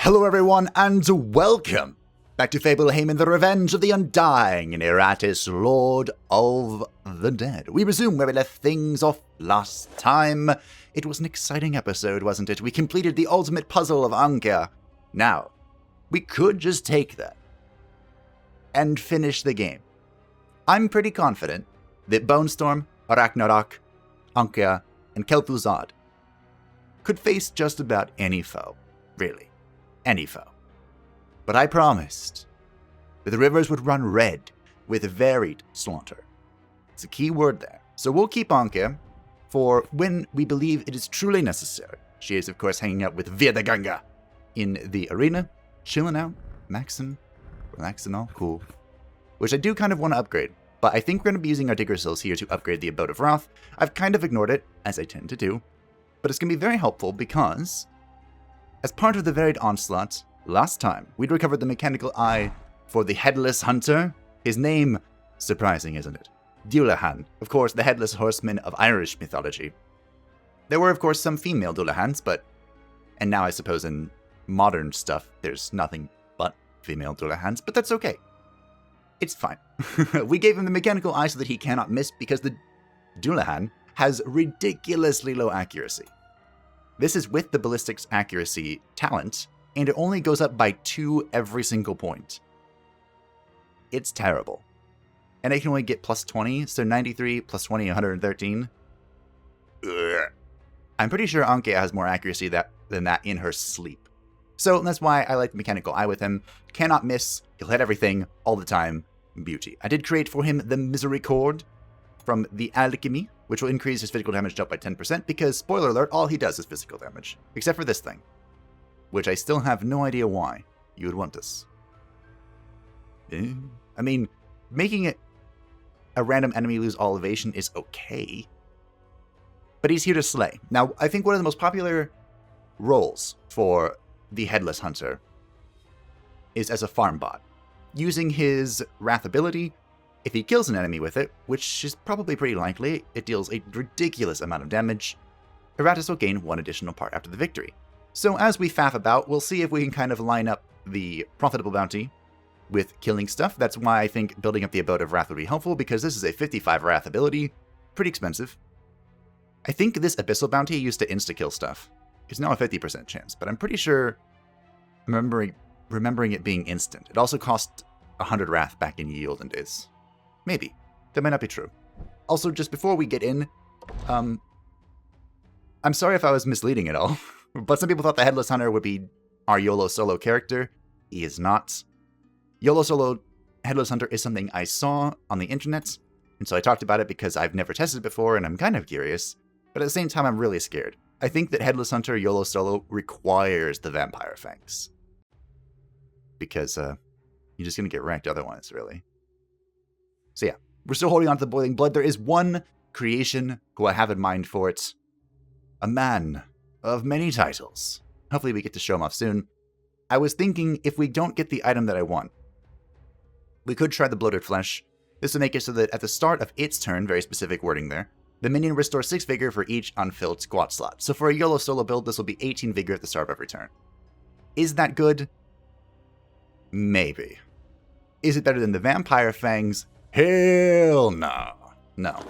Hello everyone, and welcome back to Fablehaven, the Revenge of the Undying Iratus, Lord of the Dead. We resume where we left things off last time. It was an exciting episode, wasn't it? We completed the ultimate puzzle of Anka. Now, we could just take that and finish the game. I'm pretty confident that Bonestorm, Ragnarok, Anka, and Kel'Thuzad could face just about any foe, really. Any foe. But I promised that the rivers would run red with varied slaughter. It's a key word there. So we'll keep Anka for when we believe it is truly necessary. She is, of course, hanging out with Vedaganga in the arena, chilling out, maxing, relaxing, all cool. Which I do kind of want to upgrade, but I think we're going to be using our Digger Souls here to upgrade the Abode of Wrath. I've kind of ignored it, as I tend to do, but it's going to be very helpful because as part of the varied onslaught, last time, we'd recovered the mechanical eye for the Headless Hunter. His name, surprising, isn't it? Dullahan, of course, the Headless Horseman of Irish mythology. There were, of course, some female Dullahans, and now I suppose in modern stuff, there's nothing but female Dullahans, but that's okay. It's fine. We gave him the mechanical eye so that he cannot miss because the Dullahan has ridiculously low accuracy. This is with the ballistics accuracy talent, and it only goes up by 2 every single point. It's terrible. And I can only get plus 20, so 93 plus 20, 113. Ugh. I'm pretty sure Anka has more accuracy than that in her sleep. So that's why I like the mechanical eye with him. Cannot miss, he'll hit everything, all the time. Beauty. I did create for him the Misericord from the Alchemy, which will increase his physical damage up by 10%, because, spoiler alert, all he does is physical damage. Except for this thing. Which I still have no idea why you would want this. I mean, making it a random enemy lose all evasion is okay. But he's here to slay. Now, I think one of the most popular roles for the Headless Hunter is as a farm bot. Using his Wrath ability, if he kills an enemy with it, which is probably pretty likely, it deals a ridiculous amount of damage. Iratus will gain 1 additional part after the victory. So as we faff about, we'll see if we can kind of line up the profitable bounty with killing stuff. That's why I think building up the Abode of Wrath would be helpful, because this is a 55 Wrath ability. Pretty expensive. I think this Abyssal bounty used to insta-kill stuff. It's now a 50% chance, but I'm pretty sure remembering it being instant. It also cost 100 Wrath back in Yield and is. Maybe. That might not be true. Also, just before we get in, I'm sorry if I was misleading at all, but some people thought the Headless Hunter would be our YOLO solo character. He is not. YOLO solo Headless Hunter is something I saw on the internet, and so I talked about it because I've never tested it before and I'm kind of curious, but at the same time I'm really scared. I think that Headless Hunter YOLO solo requires the Vampire Fangs. Because, you're just gonna get wrecked otherwise, really. So yeah, we're still holding on to the Boiling Blood. There is one creation who I have in mind for it. A man of many titles. Hopefully we get to show him off soon. I was thinking if we don't get the item that I want, we could try the Bloated Flesh. This would make it so that at the start of its turn, very specific wording there, the minion restores 6 vigor for each unfilled squat slot. So for a YOLO solo build, this will be 18 vigor at the start of every turn. Is that good? Maybe. Is it better than the Vampire Fangs? Hell no. No,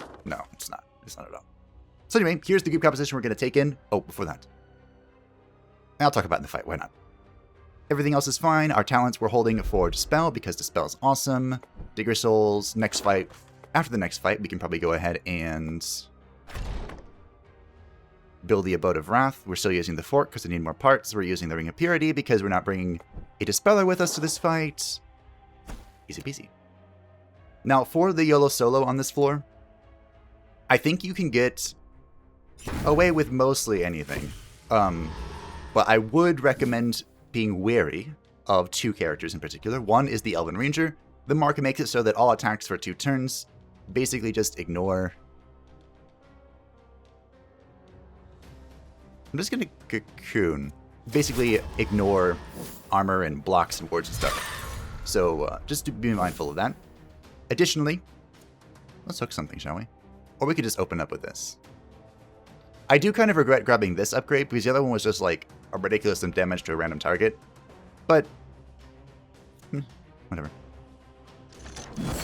it's not. It's not at all. So anyway, here's the group composition we're going to take in. Oh, before that, I'll talk about it in the fight. Why not? Everything else is fine. Our talents we're holding for Dispel because Dispel is awesome. Digger Souls, next fight. After the next fight, we can probably go ahead and build the Abode of Wrath. We're still using the Fork because we need more parts. We're using the Ring of Purity because we're not bringing a Dispeller with us to this fight. Easy peasy. Now, for the YOLO solo on this floor, I think you can get away with mostly anything. But I would recommend being wary of 2 characters in particular. One is the Elven Ranger. The mark makes it so that all attacks for 2 turns basically just ignore. I'm just going to cocoon. Basically ignore armor and blocks and wards and stuff. So just to be mindful of that. Additionally, let's hook something, shall we? Or we could just open up with this. I do kind of regret grabbing this upgrade because the other one was just like a ridiculous damage to a random target. But, whatever.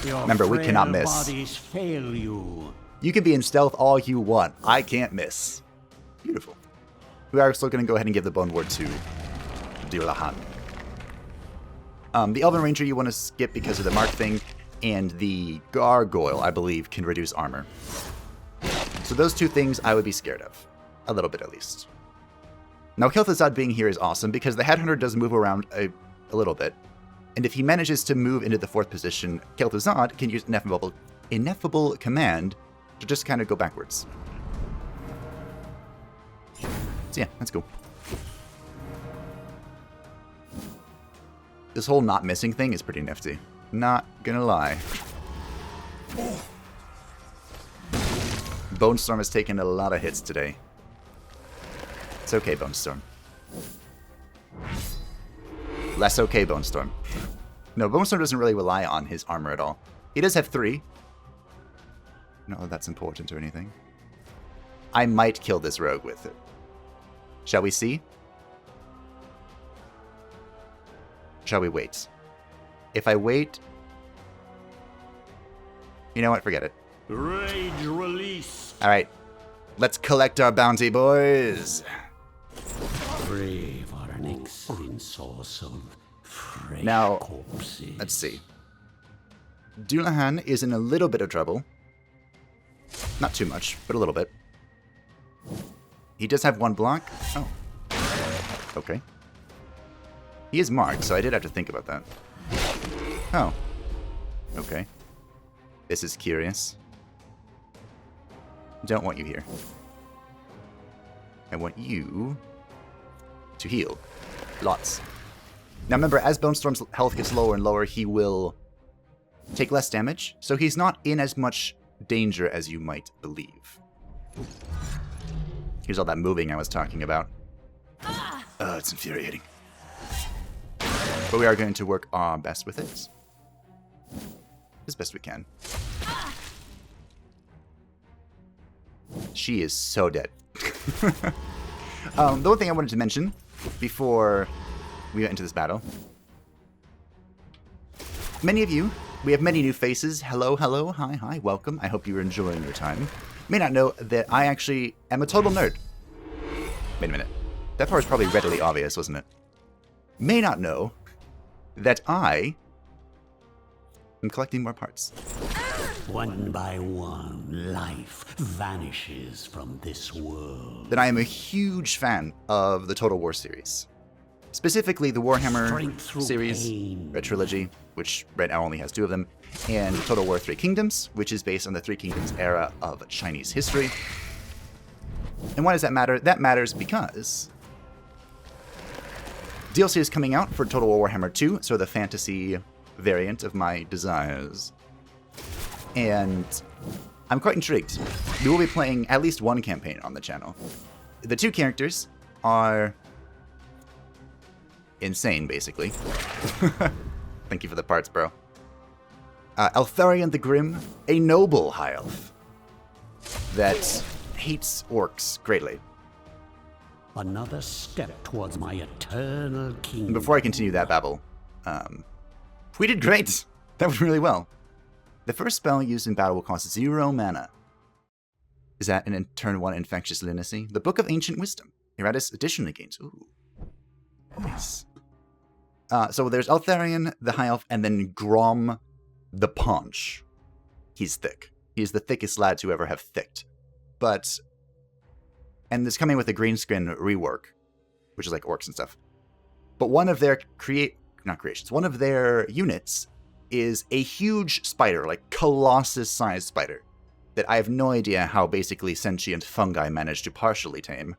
Remember, we cannot miss. Fail you. You can be in stealth all you want. I can't miss. Beautiful. We are still going to go ahead and give the Bone Ward to Dullahan. The Elven Ranger you want to skip because of the mark thing, and the Gargoyle, I believe, can reduce armor. So those two things I would be scared of. A little bit, at least. Now, Kel'Thuzad being here is awesome, because the Headhunter does move around a little bit. And if he manages to move into the 4th position, Kel'Thuzad can use Ineffable Command to just kind of go backwards. So yeah, that's cool. This whole not missing thing is pretty nifty. Not gonna lie. Bone Storm has taken a lot of hits today. It's okay, Bone Storm. Less okay, Bone Storm. No, Bone Storm doesn't really rely on his armor at all. He does have 3. Not that that's important or anything. I might kill this rogue with it. Shall we see? Shall we wait? If I wait... You know what? Forget it. Rage release. Alright. Let's collect our bounty, boys. Brave are an excellent source of fresh Now, corpses. let's see. Dullahan is in a little bit of trouble. Not too much, but a little bit. He does have 1 block. Oh. Okay. He is marked, so I did have to think about that. Oh. Okay. This is curious. Don't want you here. I want you to heal. Lots. Now remember, as Bone Storm's health gets lower and lower, he will take less damage, so he's not in as much danger as you might believe. Here's all that moving I was talking about. It's infuriating. But we are going to work our best with it. As best we can. She is so dead. The one thing I wanted to mention before we went into this battle. Many of you, we have many new faces. Hello, hello, hi, hi, welcome. I hope you're enjoying your time. May not know that I actually am a total nerd. Wait a minute. That part was probably readily obvious, wasn't it? May not know that I am collecting more parts. One by one, life vanishes from this world. That I am a huge fan of the Total War series. Specifically the Warhammer series, Red Trilogy, which right now only has 2 of them, and Total War 3 Kingdoms, which is based on the 3 Kingdoms era of Chinese history. And why does that matter? That matters because DLC is coming out for Total War Warhammer 2, so the fantasy variant of my desires. And I'm quite intrigued. We will be playing at least 1 campaign on the channel. The 2 characters are insane, basically. Thank you for the parts, bro. Eltharion the Grim, a noble high elf that hates orcs greatly. Another step towards my eternal kingdom. Before I continue that babble, we did great. That went really well. The first spell used in battle will cost 0 mana. Is that an turn 1 infectious lunacy? The Book of Ancient Wisdom. Iratus additionally gains. Ooh. Nice. So there's Eltharion, the High Elf, and then Grom, the Paunch. He's thick. He's the thickest lad to ever have thicked. But, and it's coming with a green skin rework, which is like orcs and stuff. But one of their one of their units is a huge spider, like colossus-sized spider, that I have no idea how basically sentient fungi managed to partially tame.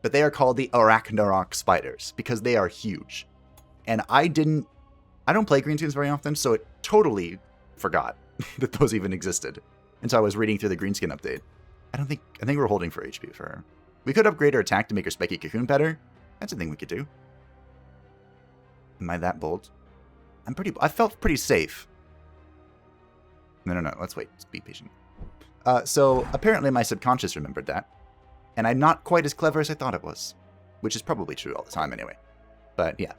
But they are called the Arachnarok spiders, because they are huge. And I don't play greenskins very often, so it totally forgot that those even existed. And so I was reading through the greenskin update. I think we're holding for HP for her. We could upgrade her attack to make her spiky cocoon better. That's a thing we could do. Am I that bold? I felt pretty safe. No, let's wait. Let's be patient. So apparently my subconscious remembered that. And I'm not quite as clever as I thought it was. Which is probably true all the time anyway. But yeah.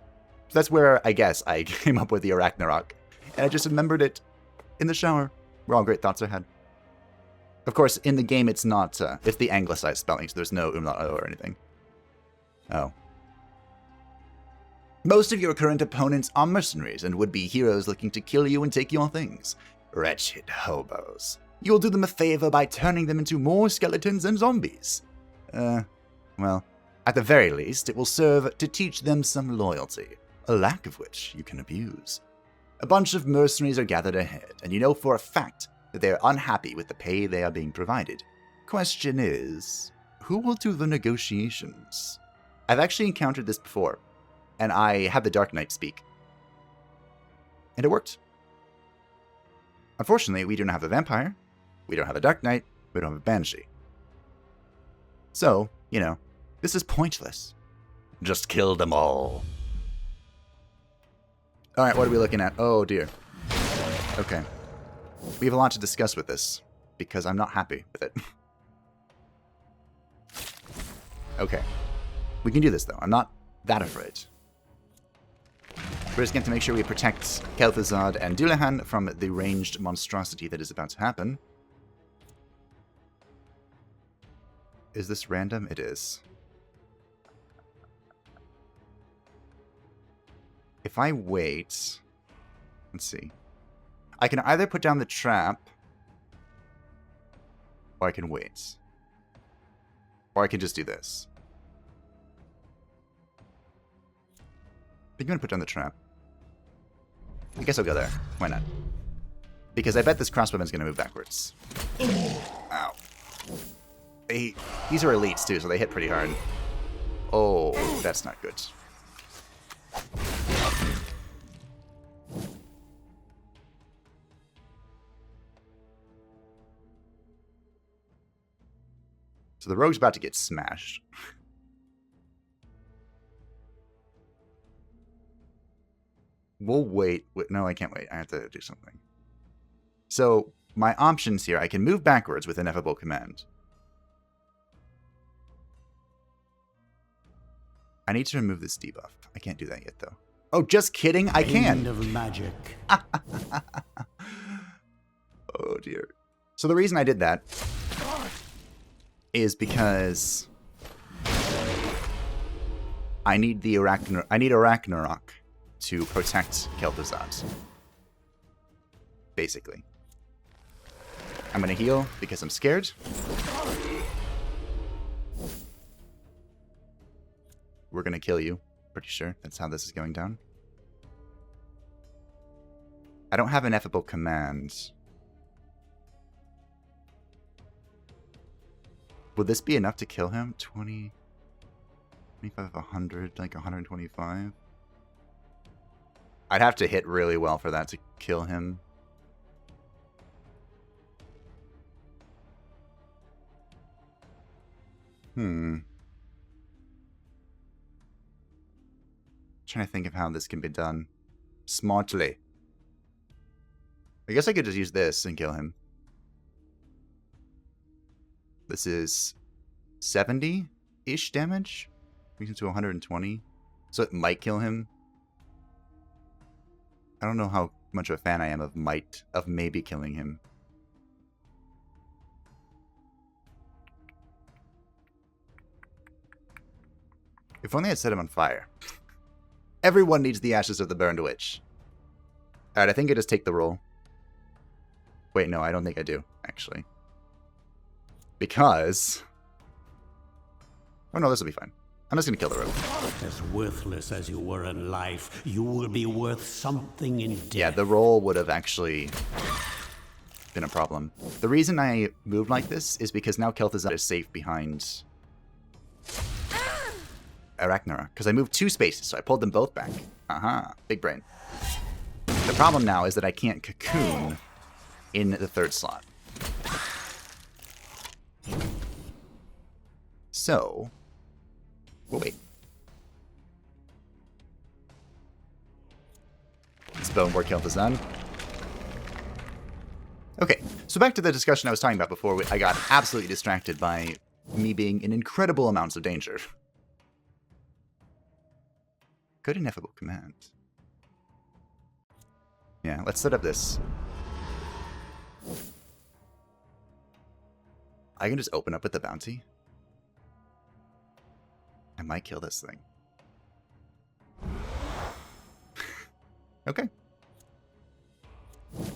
So that's where, I guess, I came up with the Ragnarok. And I just remembered it in the shower, where all great thoughts are had. Of course, in the game, it's not, it's the anglicized spelling, so there's no umlaut O or anything. Oh. Most of your current opponents are mercenaries and would-be heroes looking to kill you and take your things. Wretched hobos. You'll do them a favor by turning them into more skeletons and zombies. Well, at the very least, it will serve to teach them some loyalty, a lack of which you can abuse. A bunch of mercenaries are gathered ahead, and you know for a fact that they are unhappy with the pay they are being provided. Question is, who will do the negotiations? I've actually encountered this before, and I had the Dark Knight speak. And it worked. Unfortunately, we don't have a vampire, we don't have a Dark Knight, we don't have a Banshee. So, you know, this is pointless. Just kill them all. Alright, what are we looking at? Oh dear. Okay. We have a lot to discuss with this, because I'm not happy with it. Okay. We can do this, though. I'm not that afraid. We're just going to make sure we protect Kel'Thuzad and Dullahan from the ranged monstrosity that is about to happen. Is this random? It is. If I wait... Let's see. I can either put down the trap, or I can wait. Or I can just do this. I think I'm going to put down the trap. I guess I'll go there. Why not? Because I bet this crossbowman's going to move backwards. Ow. These are elites, too, so they hit pretty hard. Oh, that's not good. So the rogue's about to get smashed. We'll wait. No, I can't wait. I have to do something. So my options here, I can move backwards with ineffable command. I need to remove this debuff. I can't do that yet, though. Oh, just kidding. I can. End of magic. Oh, dear. So the reason I did that is because I need a Ragnarok to protect Kel'Thuzad. Basically. I'm gonna heal because I'm scared. We're gonna kill you. Pretty sure that's how this is going down. I don't have ineffable command. Would this be enough to kill him? 20, 25, 100, like 125? I'd have to hit really well for that to kill him. Trying to think of how this can be done smartly. I guess I could just use this and kill him. This is 70-ish damage. Brings him to 120. So it might kill him. I don't know how much of a fan I am of maybe killing him. If only I'd set him on fire. Everyone needs the ashes of the burned witch. Alright, I think I just take the roll. Wait, no, I don't think I do, actually. Because... Oh no, this will be fine. I'm just gonna kill the rogue. As worthless as you were in life, you will be worth something in death. Yeah, the roll would have actually been a problem. The reason I moved like this is because now Kel'Thuzad is safe behind Ragnarok. Because I moved 2 spaces, so I pulled them both back. Big brain. The problem now is that I can't cocoon in the 3rd slot. So, we'll wait. Let's bone where Kel'Thuzad. Okay, so back to the discussion I was talking about before. I got absolutely distracted by me being in incredible amounts of danger. Good ineffable command. Yeah, let's set up this. I can just open up with the bounty. I might kill this thing. Okay.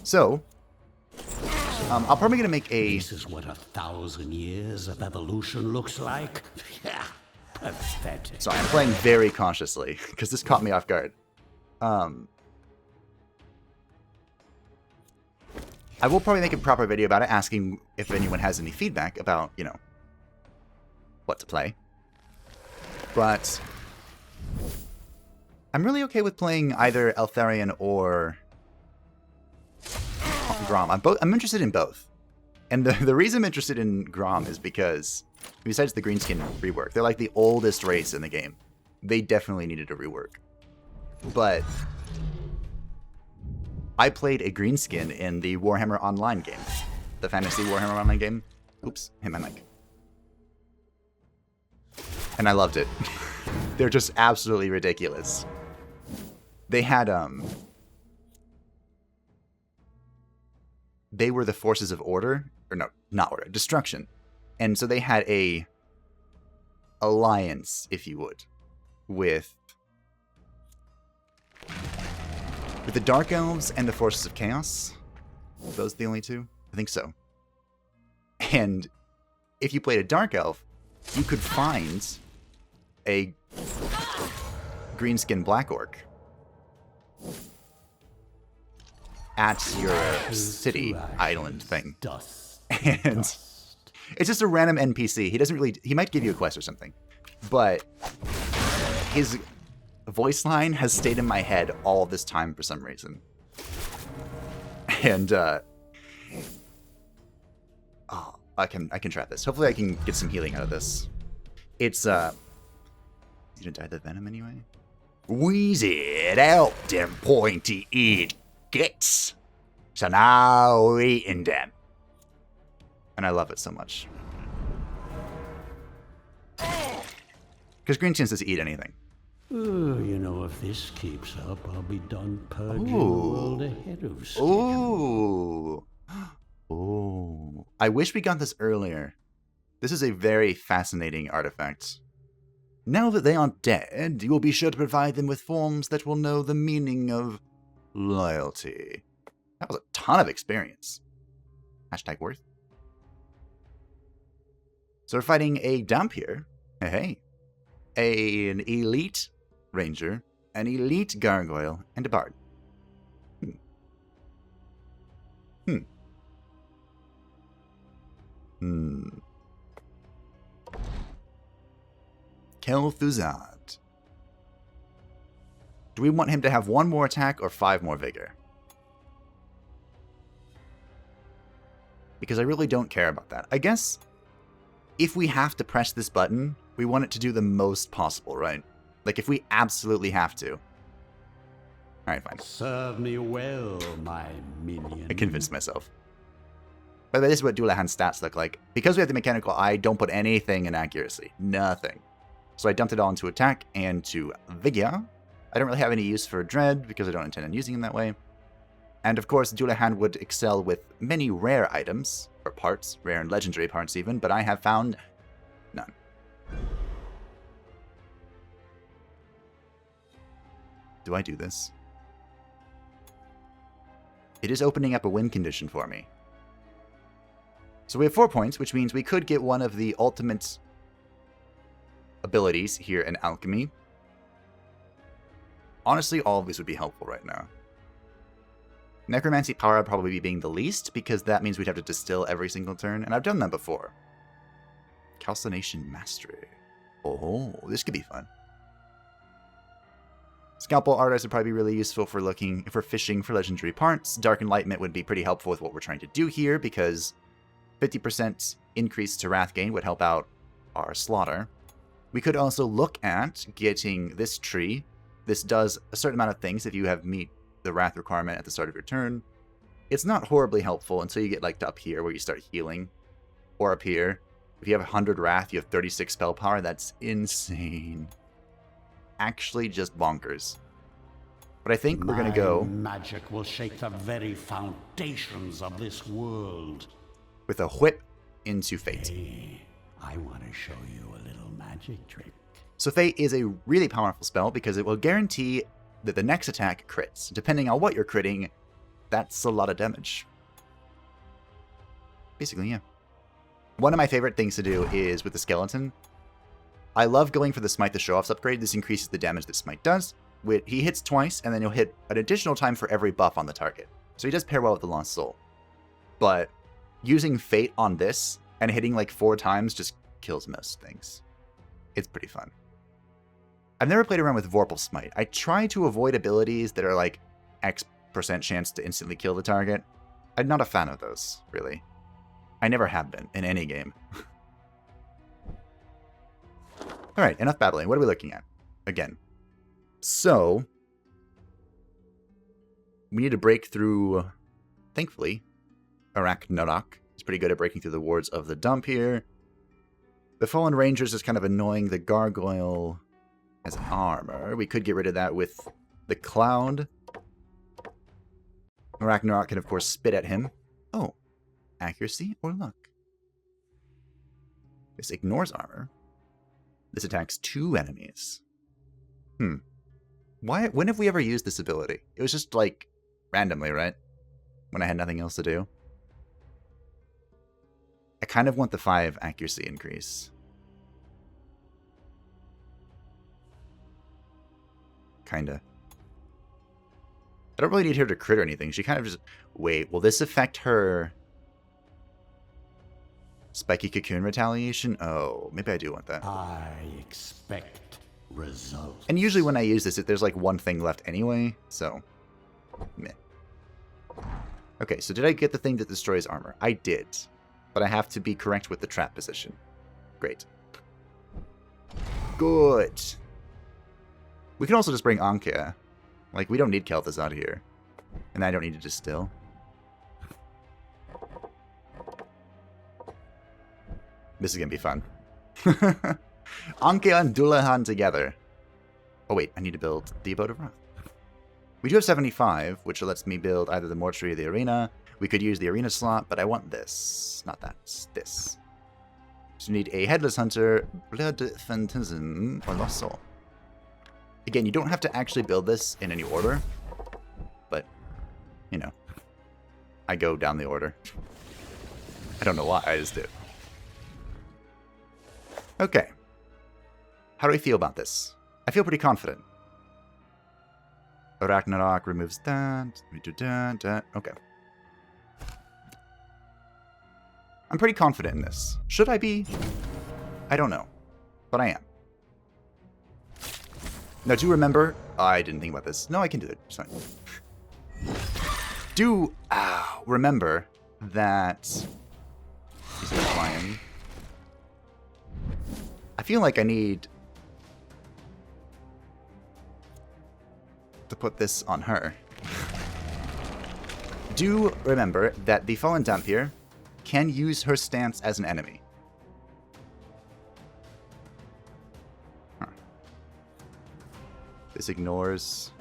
So, I'm probably going to make a... This is what 1,000 years of evolution looks like? Yeah, pathetic. Sorry, I'm playing very cautiously, because this caught me off guard. I will probably make a proper video about it, asking if anyone has any feedback about, you know, what to play. But I'm really okay with playing either Eltharion or Grom. I'm interested in both. And the reason I'm interested in Grom is because, besides the greenskin rework, they're like the oldest race in the game. They definitely needed a rework. But I played a greenskin in the Warhammer Online game. The Fantasy Warhammer Online game. Oops, hit my mic. And I loved it. They're just absolutely ridiculous. They had, they were the forces of order, or no, not order, destruction. And so they had a alliance, if you would, with the Dark Elves and the forces of chaos. Are those the only two? I think so. And if you played a Dark Elf, you could find a greenskin Black Orc at your city island thing. And it's just a random NPC. He doesn't really... He might give you a quest or something. But his voice line has stayed in my head all this time for some reason. And, oh, I can try this. Hopefully I can get some healing out of this. It's, you gonna die the venom anyway? Wheeze it out, them pointy-eared gits. So now we're eating them. And I love it so much. Because green tends to eat anything. You know, if this keeps up, I'll be done purging the world ahead of schedule. Ooh. Ooh. I wish we got this earlier. This is a very fascinating artifact. Now that they aren't dead, you will be sure to provide them with forms that will know the meaning of loyalty. That was a ton of experience. Hashtag worth. So we're fighting a dump here. Hey. An elite ranger, an elite gargoyle, and a bard. Kel'Thuzad. Do we want him to have 1 more attack or 5 more vigor? Because I really don't care about that. I guess if we have to press this button, we want it to do the most possible, right? Like if we absolutely have to. Alright, fine. Serve me well, my minion. I convinced myself. By the way, this is what Dullahan's stats look like. Because we have the mechanical eye, don't put anything in accuracy. Nothing. So I dumped it all into attack and to vigor. I don't really have any use for dread because I don't intend on using him that way. And of course, Dullahan would excel with many rare items, or parts, rare and legendary parts even, but I have found none. Do I do this? It is opening up a win condition for me. So we have 4 points, which means we could get one of the ultimate abilities here in Alchemy. Honestly, all of these would be helpful right now. Necromancy Power probably being the least, because that means we'd have to distill every single turn, and I've done that before. Calcination Mastery. Oh, this could be fun. Scalpel Artist would probably be really useful for fishing for legendary parts. Dark Enlightenment would be pretty helpful with what we're trying to do here, because 50% increase to Wrath gain would help out our slaughter. We could also look at getting this tree. This does a certain amount of things if you have meet the Wrath requirement at the start of your turn. It's not horribly helpful until you get like to up here where you start healing. Or up here. If you have 100 Wrath, you have 36 spell power. That's insane. actually just bonkers. But I think we're going to go... magic will shake the very foundations of this world. With a whip into Fate. Hey, I want to show you a little magic trick. So Fate is a really powerful spell because it will guarantee that the next attack crits. Depending on what you're critting, that's a lot of damage. Basically, yeah. One of my favorite things to do is with the skeleton. I love going for the Smite the Show-Offs upgrade. This increases the damage that Smite does. He hits twice, and then he'll hit an additional time for every buff on the target. So he does pair well with the Lost Soul. But using Fate on this and hitting like 4 times just kills most things. It's pretty fun. I've never played around with Vorpal Smite. I try to avoid abilities that are like X% chance to instantly kill the target. I'm not a fan of those, really. I never have been in any game. Alright, enough babbling. What are we looking at? Again. So, we need to break through, thankfully, Arachnarok is pretty good at breaking through the wards of the dump here. The Fallen Rangers is kind of annoying. The Gargoyle has armor. We could get rid of that with the Cloud. Arachnarok can, of course, spit at him. Oh, accuracy or luck? This ignores armor. This attacks 2 enemies. When have we ever used this ability? It was just, like, randomly, right? When I had nothing else to do. I kind of want the 5 accuracy increase. Kinda. I don't really need her to crit or anything. She kind of just... Wait, will this affect her... Spiky Cocoon Retaliation? Oh, maybe I do want that. I expect results. And usually when I use this, there's like 1 thing left anyway, so... Meh. Okay, so did I get the thing that destroys armor? I did. But I have to be correct with the trap position. Great. Good. We can also just bring Anka. Like, we don't need Kel'Thuzad here. And I don't need to distill. This is going to be fun. Anka and Dullahan together. Oh wait, I need to build the Abode of Wrath. We do have 75, which lets me build either the Mortuary or the Arena. We could use the Arena slot, but I want this. Not that. This. So we need a Headless Hunter, Blood Phantasm, or Lost Soul. Again, you don't have to actually build this in any order. But, you know. I go down the order. I don't know why, I just do. Okay. How do we feel about this? I feel pretty confident. Arachnarok removes that. We do that. Okay. I'm pretty confident in this. Should I be? I don't know. But I am. Now, do remember... I didn't think about this. No, I can do it. It's fine. Do remember that... He's gonna fly in. I feel like I need... to put this on her. Do remember that the Fallen Dampier can use her stance as an enemy. Huh. This ignores...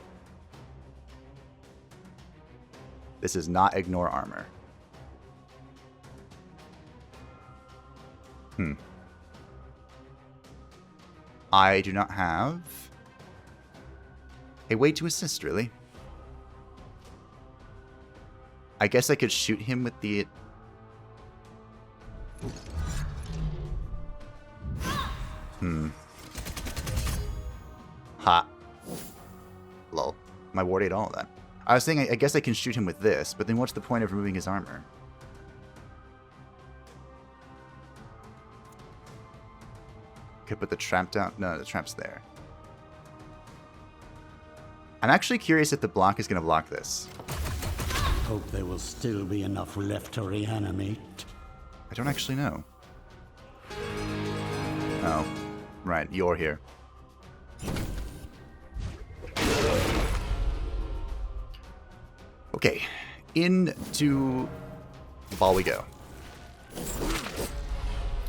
This is not ignore armor. I do not have a way to assist, really. I guess I could shoot him with the... Ha. Lol. My ward ate all of that. I was saying I guess I can shoot him with this, but then what's the point of removing his armor? Could put the trap down. No, the trap's there. I'm actually curious if the block is going to block this. Hope there will still be enough left to reanimate. I don't actually know. Oh, right, you're here. Okay, into the ball we go.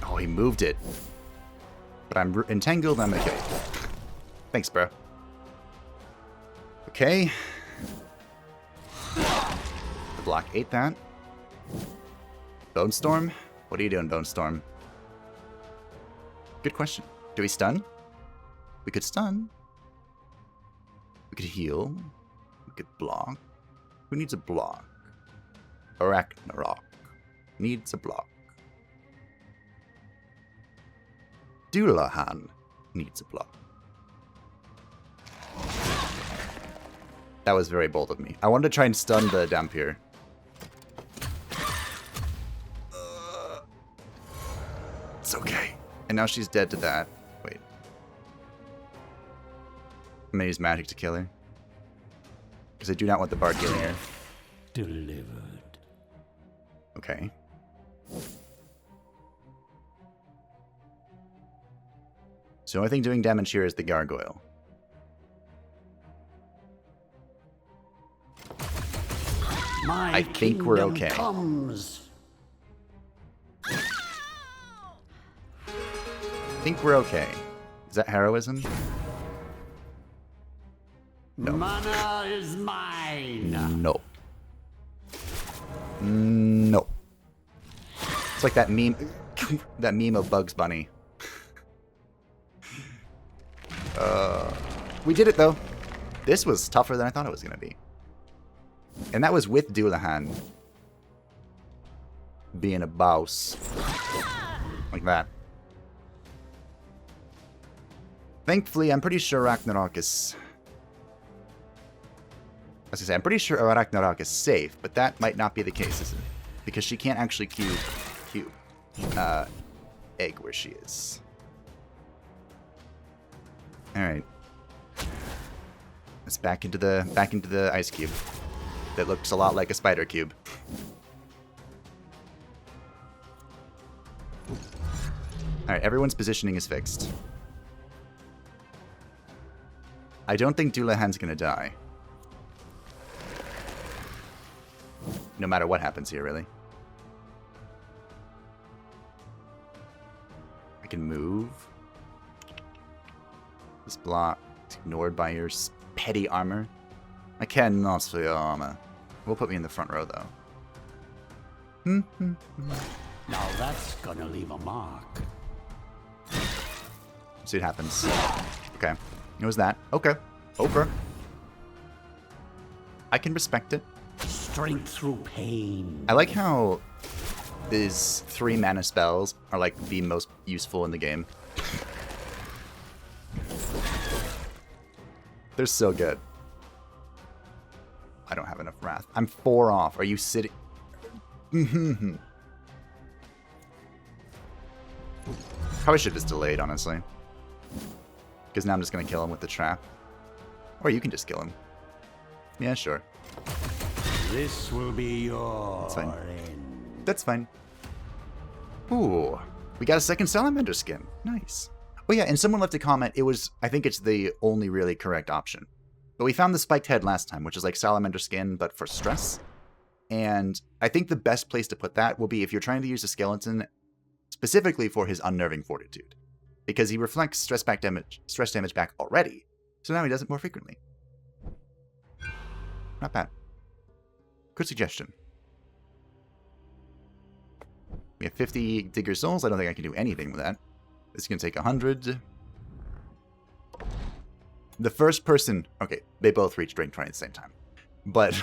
Oh, he moved it. But I'm entangled, I'm gonna kill him. Thanks, bro. Okay. The block ate that. Bone Storm? What are you doing, Bone Storm? Good question. Do we stun? We could stun. We could heal. We could block. Who needs a block? Ragnarok needs a block. Dullahan needs a block. That was very bold of me. I wanted to try and stun the Dampier. It's okay. And now she's dead to that. Wait. I'm gonna use magic to kill her. Because I do not want the bard killing her. Delivered. Okay. So the only thing doing damage here is the gargoyle. I think we're okay. Comes. I think we're okay. Is that heroism? No. Mana is mine. No. No. It's like that meme, that meme of Bugs Bunny. We did it though. This was tougher than I thought it was gonna be. And that was with Dullahan being a boss. Like that. Thankfully, I'm pretty sure Ragnarok is... As I say, I'm pretty sure Ragnarok is safe, but that might not be the case, is it? Because she can't actually cube egg where she is. Alright. Let's back into the ice cube. That looks a lot like a spider cube. Alright, everyone's positioning is fixed. I don't think Dullahan's gonna die. No matter what happens here, really. I can move. This block is ignored by your petty armor. I cannot for your armor. Will put me in the front row, though. Now that's gonna leave a mark. See what happens. Okay. It was that. Okay. Over. I can respect it. Strength through pain. I like how these 3 mana spells are like the most useful in the game. They're so good. I don't have enough wrath. I'm 4 off. Are you sitting? Probably should have just delayed, honestly. Because now I'm just going to kill him with the trap. Or you can just kill him. Yeah, sure. This will be your That's fine. end. That's fine. Ooh. We got a second Salamander skin. Nice. Oh yeah, and someone left a comment. I think it's the only really correct option. But we found the spiked head last time, which is like Salamander skin, but for stress. And I think the best place to put that will be if you're trying to use a skeleton specifically for his unnerving fortitude. Because he reflects stress damage back already. So now he does it more frequently. Not bad. Good suggestion. We have 50 Digger Souls. I don't think I can do anything with that. This is going to take 100. The first person... Okay, they both reached rank 20 at the same time. But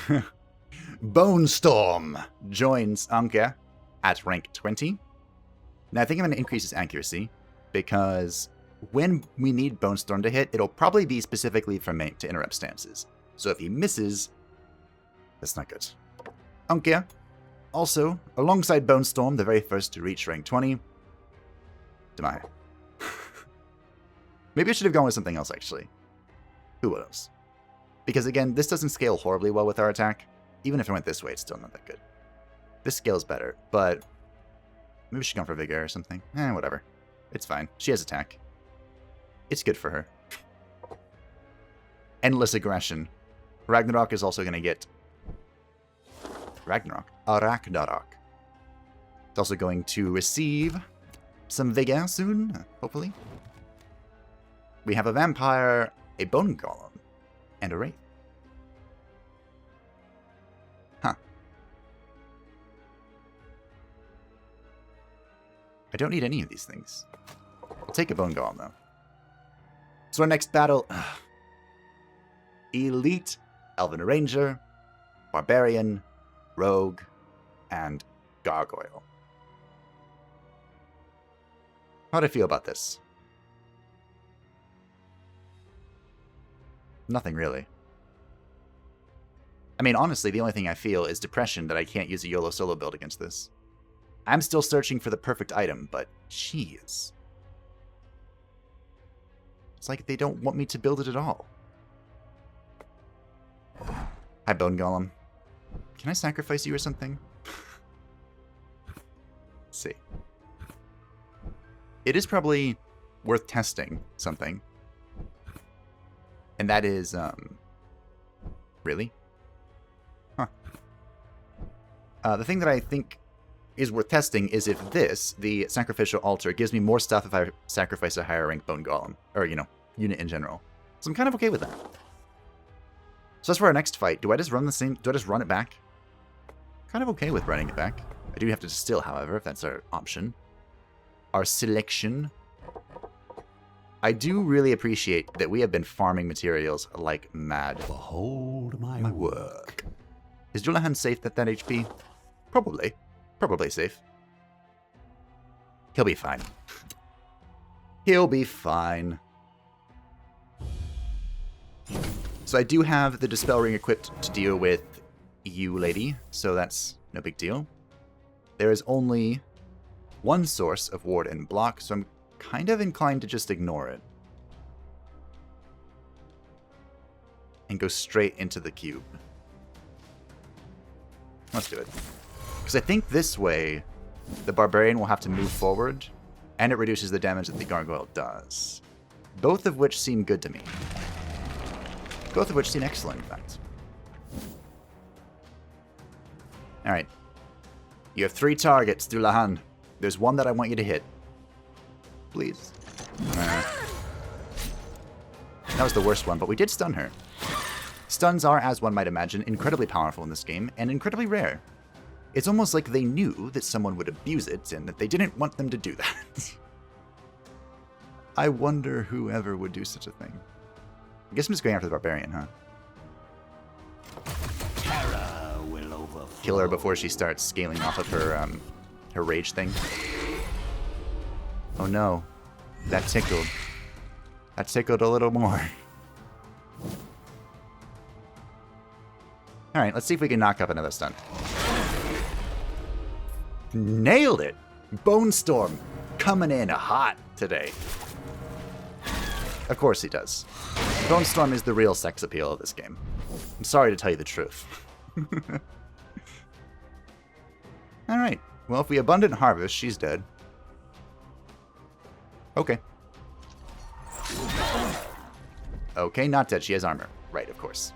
Bone Storm joins Anke at rank 20. Now I think I'm going to increase his accuracy, because when we need Bone Storm to hit, it'll probably be specifically from main to interrupt stances. So if he misses, that's not good. Anke, also, alongside Bone Storm, the very first to reach rank 20. Demai. Maybe I should have gone with something else, actually. Who else? Because again, this doesn't scale horribly well with our attack. Even if I went this way, it's still not that good. This scales better, but maybe we should go for Vigor or something. Whatever. It's fine. She has attack. It's good for her. Endless Aggression. Ragnarok is also going to get... Ragnarok. It's also going to receive some Vigor soon, hopefully. we have a vampire, a bone golem, and a wraith. Huh. I don't need any of these things. I'll take a bone golem, though. So our next battle... Elite, Elven Ranger, Barbarian, Rogue, and Gargoyle. How do I feel about this? Nothing really. I mean, honestly, the only thing I feel is depression that I can't use a YOLO solo build against this. I'm still searching for the perfect item, but jeez. It's like they don't want me to build it at all. Hi, Bone Golem. Can I sacrifice you or something? Let's see. It is probably worth testing something. And that is, really? Huh. The thing that I think is worth testing is if this, the sacrificial altar, gives me more stuff if I sacrifice a higher rank Bone Golem. Or, you know, unit in general. So I'm kind of okay with that. So that's for our next fight. Do I just run the same? Do I just run it back? Kind of okay with running it back. I do have to distill, however, if that's our option. Our selection. I do really appreciate that we have been farming materials like mad. Behold my work. Is Dullahan safe at that HP? Probably. Probably safe. He'll be fine. He'll be fine. So I do have the Dispel Ring equipped to deal with you, lady, so that's no big deal. There is only one source of ward and block, so I'm kind of inclined to just ignore it. And go straight into the cube. Let's do it. Because I think this way, the Barbarian will have to move forward, and it reduces the damage that the Gargoyle does. Both of which seem good to me. Both of which seem excellent, in fact. Alright. You have 3 targets, Dullahan. There's one that I want you to hit. Please. That was the worst one, but we did stun her. Stuns are, as one might imagine, incredibly powerful in this game, and incredibly rare. It's almost like they knew that someone would abuse it, and that they didn't want them to do that. I wonder whoever would do such a thing. I guess I'm just going after the Barbarian, huh? Terror will overflow. Kill her before she starts scaling off of her, her rage thing. Oh no. That tickled. That tickled a little more. Alright, let's see if we can knock up another stun. Nailed it! Bone Storm coming in hot today. Of course he does. Bone Storm is the real sex appeal of this game. I'm sorry to tell you the truth. Alright. Well, if we Abundant Harvest, she's dead. Okay. Okay, not dead. She has armor. Right, of course.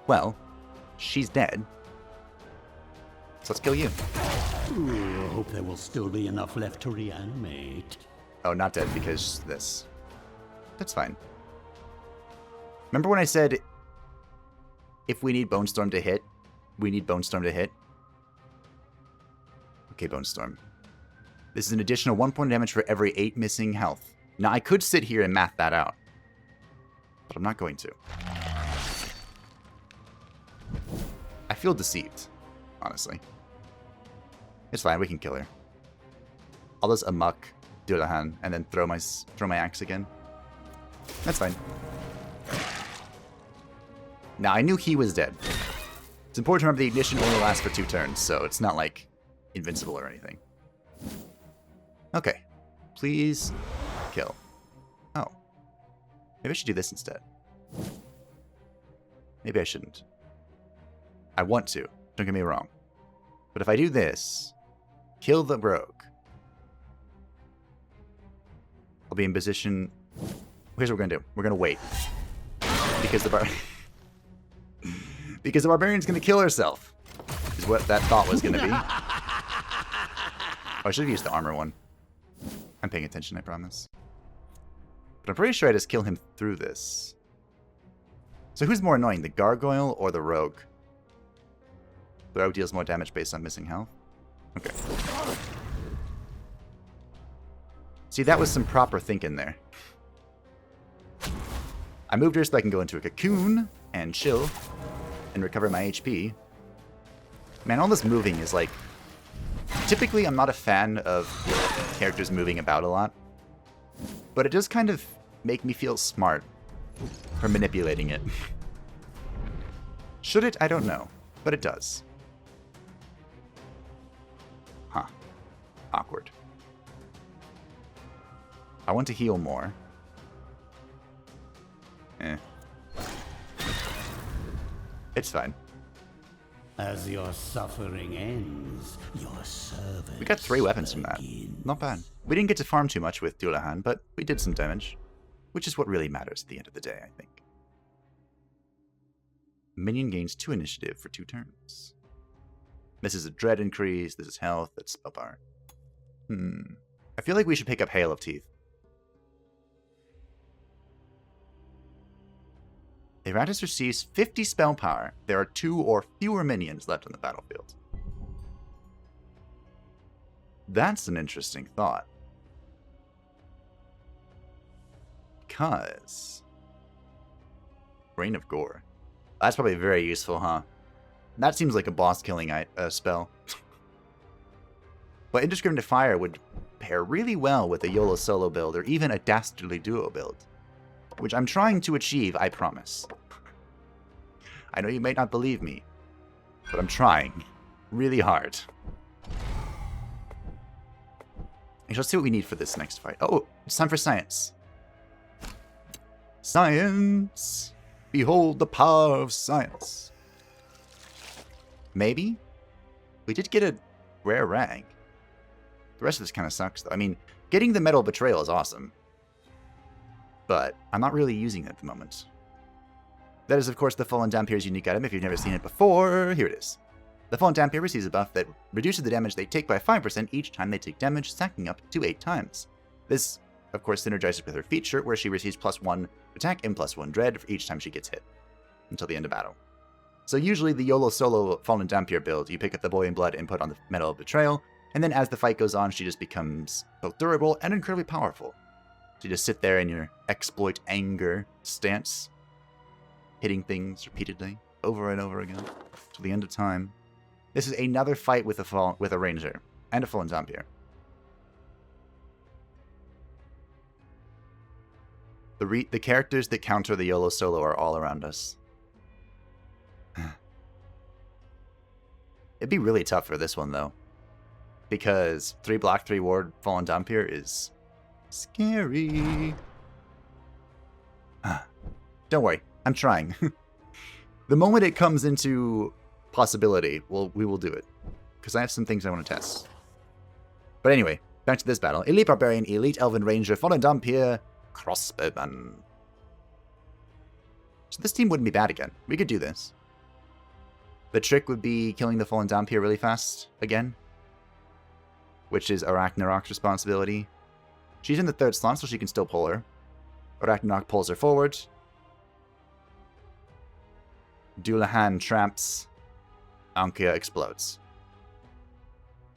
Well, she's dead. So let's kill you. Ooh, I hope there will still be enough left to reanimate. Oh, not dead because this. That's fine. Remember when I said if we need Bone Storm to hit, we need Bone Storm to hit? Okay, Bone Storm. This is an additional 1 point of damage for every 8 missing health. Now, I could sit here and math that out, but I'm not going to. I feel deceived, honestly. It's fine, we can kill her. I'll just amok Dullahan and then throw my axe again. That's fine. Now, I knew he was dead. It's important to remember the ignition only lasts for 2 turns, so it's not like invincible or anything. Okay. Please kill. Oh. Maybe I should do this instead. Maybe I shouldn't. I want to. Don't get me wrong. But if I do this, kill the rogue, I'll be in position... Here's what we're going to do. We're going to wait. Because the because the Barbarian's going to kill herself. Is what that thought was going to be. Oh, I should have used the armor one. I'm paying attention, I promise. But I'm pretty sure I just kill him through this. So who's more annoying, the gargoyle or the rogue? The rogue deals more damage based on missing health? Okay. See, that was some proper thinking there. I moved her so I can go into a cocoon and chill and recover my HP. Man, all this moving is like... Typically, I'm not a fan of characters moving about a lot. But it does kind of make me feel smart for manipulating it. Should it? I don't know. But it does. Huh. Awkward. I want to heal more. It's fine. As your suffering ends, your service We got 3 weapons from that. begins. Not bad. We didn't get to farm too much with Dullahan, but we did some damage. Which is what really matters at the end of the day, I think. Minion gains 2 initiative for 2 turns. This is a dread increase, this is health, that's spell power. I feel like we should pick up Hail of Teeth. Iratus receives 50 spell power. There are 2 or fewer minions left on the battlefield. That's an interesting thought. Because... Rain of Gore. That's probably very useful, huh? That seems like a boss-killing spell. But Indiscriminate Fire would pair really well with a YOLO solo build, or even a Dastardly Duo build. Which I'm trying to achieve, I promise. I know you may not believe me, but I'm trying really hard. Actually, let's see what we need for this next fight. Oh, it's time for science. Science! Behold the power of science. Maybe? We did get a rare rag. The rest of this kind of sucks, though. I mean, getting the Metal Betrayal is awesome. But I'm not really using it at the moment. That is, of course, the Fallen Dampier's unique item. If you've never seen it before, here it is. The Fallen Dampier receives a buff that reduces the damage they take by 5% each time they take damage, stacking up to 8 times. This, of course, synergizes with her feature, where she receives +1 attack and +1 dread for each time she gets hit, until the end of battle. So usually the YOLO solo Fallen Dampier build, you pick up the Boy in Blood and put on the Metal Betrayal, and then as the fight goes on, she just becomes both durable and incredibly powerful. So you just sit there in your exploit anger stance, hitting things repeatedly, over and over again, till the end of time. This is another fight with a ranger, and a Fallen Dampier. The characters that counter the YOLO solo are all around us. It'd be really tough for this one, though. Because 3 block, 3 ward Fallen Dampier is scary. Don't worry, I'm trying. The moment it comes into possibility, we will do it. Because I have some things I want to test. But anyway, back to this battle. Elite Barbarian, Elite Elven Ranger, Fallen Dampier, Crossbowman. So this team wouldn't be bad again. We could do this. The trick would be killing the Fallen Dampier really fast again, which is Arachnarok's responsibility. She's in the 3rd slot, so she can still pull her. Arachnarok pulls her forward. Dullahan traps. Ankia explodes.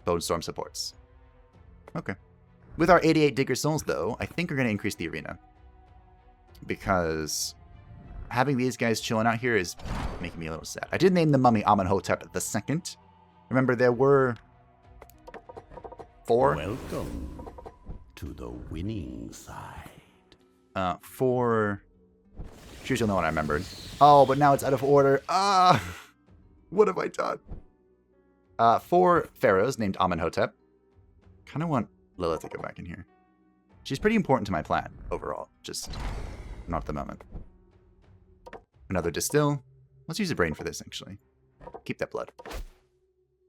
Bone Storm supports. Okay. With our 88 Digger Souls, though, I think we're going to increase the arena. Because having these guys chilling out here is making me a little sad. I did name the mummy Amenhotep II. Remember, there were 4? Welcome to the winning side. 4... Choose you'll know what I remembered. Oh, but now it's out of order. What have I done? 4 pharaohs named Amenhotep. Kind of want Lilith to go back in here. She's pretty important to my plan overall, just not at the moment. Another distill. Let's use a brain for this, actually. Keep that blood.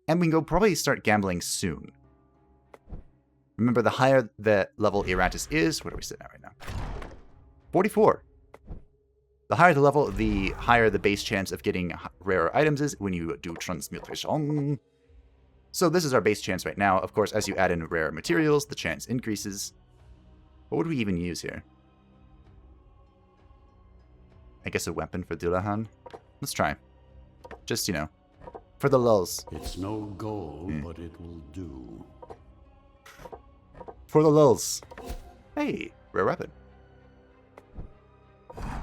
And we can go probably start gambling soon. Remember, the higher the level Iratus is, where are we sitting at right now? 44. The higher the level, the higher the base chance of getting rarer items is when you do transmutation. So this is our base chance right now. Of course, as you add in rare materials, the chance increases. What would we even use here? I guess a weapon for Dullahan? Let's try. Just, you know, for the lulz. It's no gold, but it will do. For the lulz. Hey, rare weapon.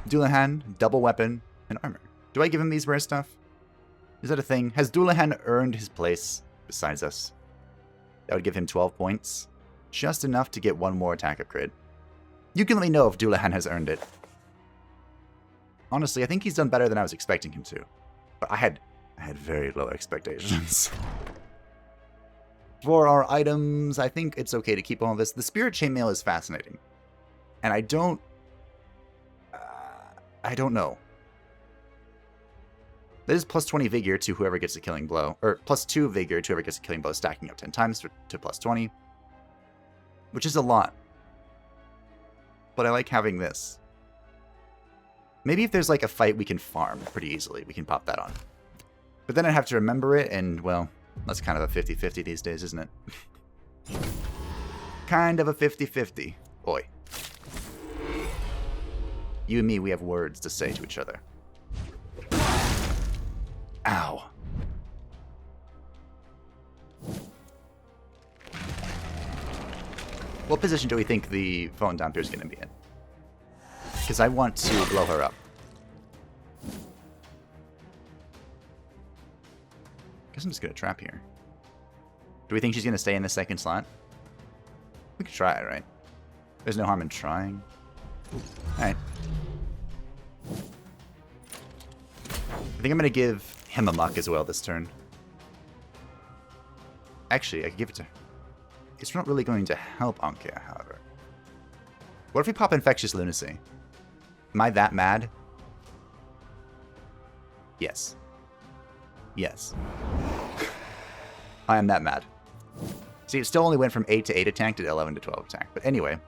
Dullahan, double weapon, and armor. Do I give him these rare stuff? Is that a thing? Has Dullahan earned his place besides us? That would give him 12 points. Just enough to get one more attack of crit. You can let me know if Dullahan has earned it. Honestly, I think he's done better than I was expecting him to. But I had very low expectations. For our items, I think it's okay to keep all of this. The Spirit Chainmail is fascinating. And I don't know. That is plus 20 vigor to whoever gets a killing blow. Or plus 2 vigor to whoever gets a killing blow, stacking up 10 times to plus 20. Which is a lot. But I like having this. Maybe if there's like a fight we can farm pretty easily, we can pop that on. But then I'd have to remember it, and well, that's kind of a 50-50 these days, isn't it? Kind of a 50-50. Boy. You and me, we have words to say to each other. Ow. What position do we think the phone damper is going to be in? Because I want to blow her up. Guess I'm just going to trap here. Do we think she's going to stay in the second slot? We could try it, right? There's no harm in trying. Alright. I think I'm going to give him a muck as well this turn. Actually, I could give it to her. It's not really going to help Anke, however. What if we pop Infectious Lunacy? Am I that mad? Yes. Yes. I am that mad. See, it still only went from 8 to 8 attack to 11 to 12 attack. But anyway.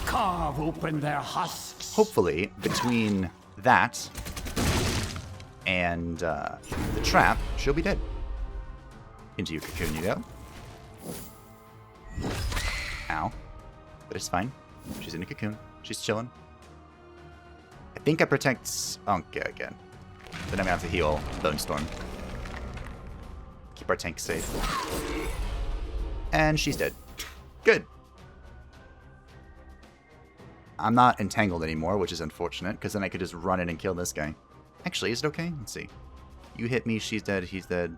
Carve open their husks. Hopefully, between that and the trap, she'll be dead. Into your cocoon you go. Ow. But it's fine. She's in a cocoon. She's chilling. I think I protect Anke again. Then I'm going to have to heal Bone Storm. Keep our tank safe. And she's dead. Good. I'm not entangled anymore, which is unfortunate, because then I could just run in and kill this guy. Actually, is it okay? Let's see. You hit me, she's dead, he's dead.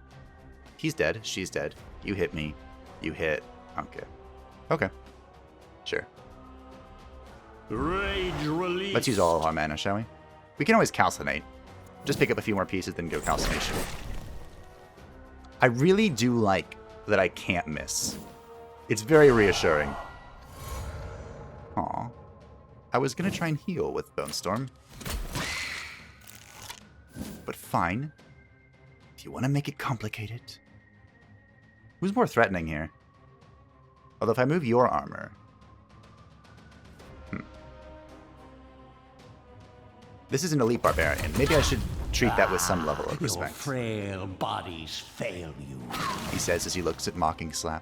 He's dead, she's dead. You hit me, you hit Anke. Okay. Sure. Rage release. Let's use all of our mana, shall we? We can always calcinate. Just pick up a few more pieces, then go calcination. I really do like that I can't miss. It's very reassuring. Aw. I was gonna try and heal with Bone Storm. But fine. If you want to make it complicated. Who's more threatening here? Although if I move your armor... This is an elite barbarian. Maybe I should treat that with some level of respect. Your frail bodies fail you. He says as he looks at Mocking Slap.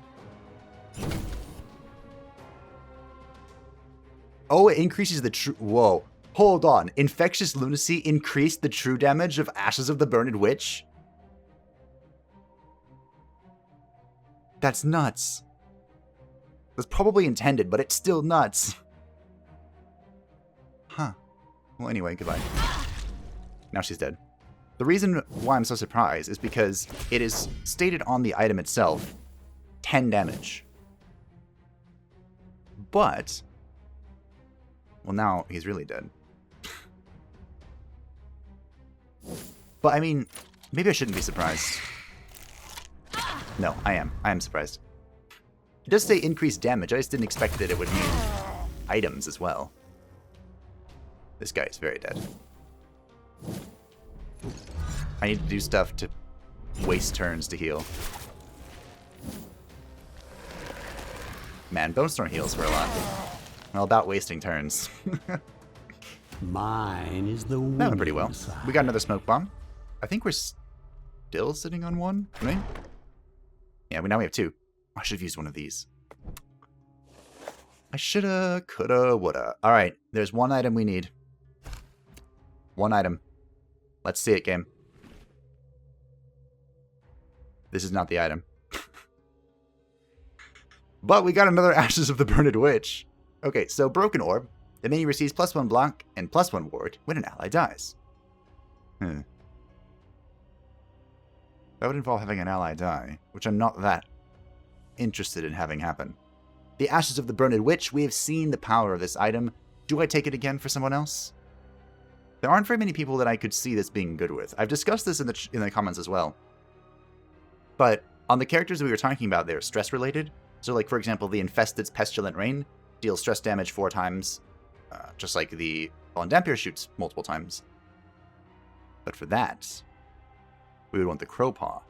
Oh, it increases the true... Whoa. Hold on. Infectious Lunacy increased the true damage of Ashes of the Burned Witch? That's nuts. That's probably intended, but it's still nuts. Huh. Well, anyway, goodbye. Now she's dead. The reason why I'm so surprised is because it is stated on the item itself, 10 damage. But... Well, now he's really dead. But, I mean, maybe I shouldn't be surprised. No, I am. I am surprised. It does say increased damage. I just didn't expect that it would mean items as well. This guy is very dead. I need to do stuff to waste turns to heal. Man, Bone Storm heals for a lot. Well, about wasting turns. Mine is the That went pretty well. side. We got another smoke bomb. I think we're still sitting on one, right? Yeah, now we have two. I should have used one of these. I shoulda, coulda, woulda. Alright, there's one item we need. One item. Let's see it, game. This is not the item. But we got another Ashes of the Burned Witch. Okay, so Broken Orb. The minion receives +1 block and +1 ward when an ally dies. That would involve having an ally die, which I'm not that interested in having happen. The Ashes of the Burned Witch, we have seen the power of this item. Do I take it again for someone else? There aren't very many people that I could see this being good with. I've discussed this in the comments as well. But on the characters we were talking about, they're stress-related. So, like, for example, the Infested's Pestilent Rain deals stress damage 4 times, just like the Fallen Dampier shoots multiple times. But for that, we would want the Crowpaw,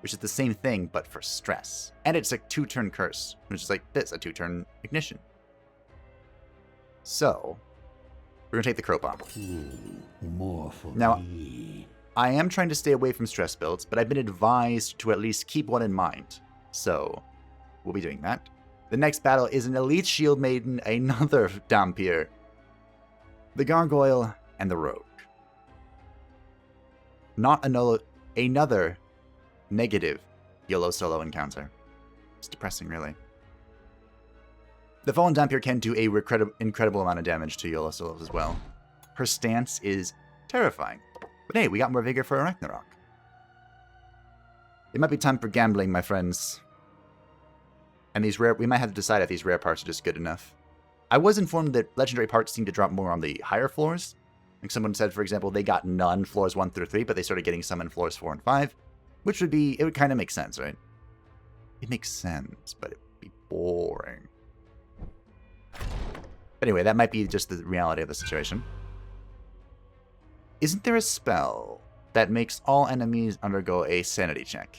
which is the same thing, but for stress. And it's a 2-turn curse, which is like this, a 2-turn ignition. So, we're going to take the Crowpaw. More for now, me. I am trying to stay away from stress builds, but I've been advised to at least keep one in mind. So, we'll be doing that. The next battle is an Elite Shield Maiden, another Dampier, the Gargoyle, and the Rogue. Not another negative YOLO solo encounter. It's depressing, really. The Fallen Dampier can do a incredible amount of damage to YOLO solos as well. Her stance is terrifying. But hey, we got more vigor for Ragnarok. It might be time for gambling, my friends. And we might have to decide if these rare parts are just good enough. I was informed that legendary parts seem to drop more on the higher floors. Like someone said, for example, they got none floors 1 through 3, but they started getting some in floors 4 and 5. Which would kind of make sense, right? It makes sense, but it would be boring. Anyway, that might be just the reality of the situation. Isn't there a spell that makes all enemies undergo a sanity check?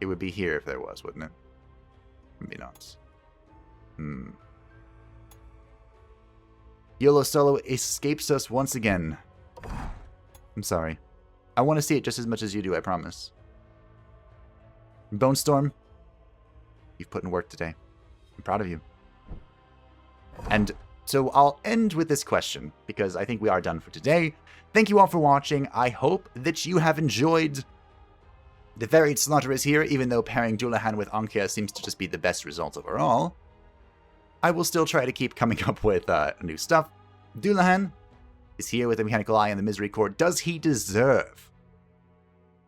It would be here if there was, wouldn't it? Maybe not. YOLO Solo escapes us once again. I'm sorry. I want to see it just as much as you do, I promise. Bone Storm, you've put in work today. I'm proud of you. And so I'll end with this question, because I think we are done for today. Thank you all for watching. I hope that you have enjoyed. The Varied Slaughter is here, even though pairing Dullahan with Ankia seems to just be the best result overall. I will still try to keep coming up with new stuff. Dullahan is here with the Mechanical Eye and the Misery Core. Does he deserve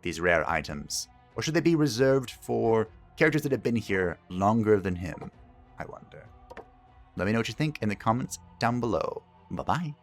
these rare items? Or should they be reserved for characters that have been here longer than him? I wonder. Let me know what you think in the comments down below. Bye-bye.